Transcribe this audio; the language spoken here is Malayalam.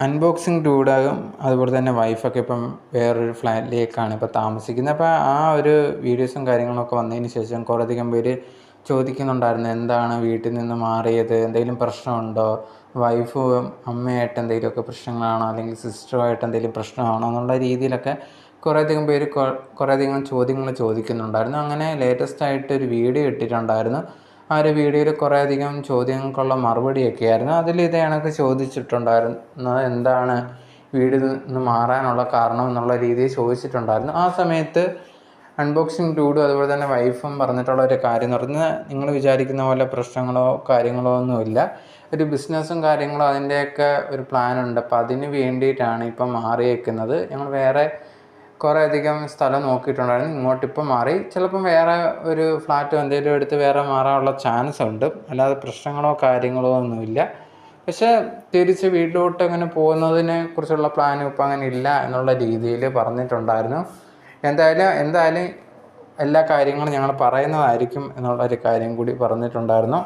അൺബോക്സിങ് ഡൂഡാകും അതുപോലെ തന്നെ വൈഫൊക്കെ ഇപ്പം വേറൊരു ഫ്ലാറ്റിലേക്കാണ് ഇപ്പോൾ താമസിക്കുന്നത്. അപ്പോൾ ആ ഒരു വീഡിയോസും കാര്യങ്ങളൊക്കെ വന്നതിന് ശേഷം കുറേയധികം പേര് ചോദിക്കുന്നുണ്ടായിരുന്നു, എന്താണ് വീട്ടിൽ നിന്ന് മാറിയത്, എന്തെങ്കിലും പ്രശ്നമുണ്ടോ, വൈഫും അമ്മയായിട്ട് എന്തെങ്കിലുമൊക്കെ പ്രശ്നങ്ങളാണോ, അല്ലെങ്കിൽ സിസ്റ്ററുമായിട്ട് എന്തെങ്കിലും പ്രശ്നമാണോ എന്നുള്ള രീതിയിലൊക്കെ കുറേയധികം പേര് കുറേയധികം ചോദ്യങ്ങൾ ചോദിക്കുന്നുണ്ടായിരുന്നു. അങ്ങനെ ലേറ്റസ്റ്റ് ആയിട്ട് ഒരു വീഡിയോ ഇട്ടിട്ടുണ്ടായിരുന്നു. ആ ഒരു വീഡിയോയിൽ കുറേയധികം ചോദ്യങ്ങൾക്കുള്ള മറുപടിയൊക്കെ ആയിരുന്നു. അതിൽ ഇത് കണക്ക് ചോദിച്ചിട്ടുണ്ടായിരുന്നത്, എന്താണ് വീട്ടിൽ നിന്ന് മാറാനുള്ള കാരണം എന്നുള്ള രീതിയിൽ ചോദിച്ചിട്ടുണ്ടായിരുന്നു. ആ സമയത്ത് അൺബോക്സിങ് ഡൂഡും അതുപോലെ തന്നെ വൈഫും പറഞ്ഞിട്ടുള്ള ഒരു കാര്യം എന്ന് പറഞ്ഞാൽ, നിങ്ങൾ വിചാരിക്കുന്ന പോലെ പ്രശ്നങ്ങളോ കാര്യങ്ങളോ ഒന്നുമില്ല. ഒരു ബിസിനസ്സും കാര്യങ്ങളോ അതിൻ്റെയൊക്കെ ഒരു പ്ലാനുണ്ട്. അപ്പോൾ അതിന് വേണ്ടിയിട്ടാണ് ഇപ്പം മാറിയേക്കുന്നത്. ഞങ്ങൾ വേറെ കുറേയധികം സ്ഥലം നോക്കിയിട്ടുണ്ടായിരുന്നു. ഇങ്ങോട്ടിപ്പം മാറി. ചിലപ്പം വേറെ ഒരു ഫ്ലാറ്റോ എന്തെങ്കിലും എടുത്ത് വേറെ മാറാനുള്ള ചാൻസ് ഉണ്ട്. അല്ലാതെ പ്രശ്നങ്ങളോ കാര്യങ്ങളോ ഒന്നുമില്ല. പക്ഷേ തിരിച്ച് വീട്ടിലോട്ട് അങ്ങനെ പോകുന്നതിനെ കുറിച്ചുള്ള പ്ലാനും ഇപ്പം അങ്ങനെ ഇല്ല എന്നുള്ള രീതിയിൽ പറഞ്ഞിട്ടുണ്ടായിരുന്നു. എന്തായാലും എല്ലാ കാര്യങ്ങളും ഞങ്ങൾ പറയുന്നതായിരിക്കും എന്നുള്ളൊരു കാര്യം കൂടി പറഞ്ഞിട്ടുണ്ടായിരുന്നു.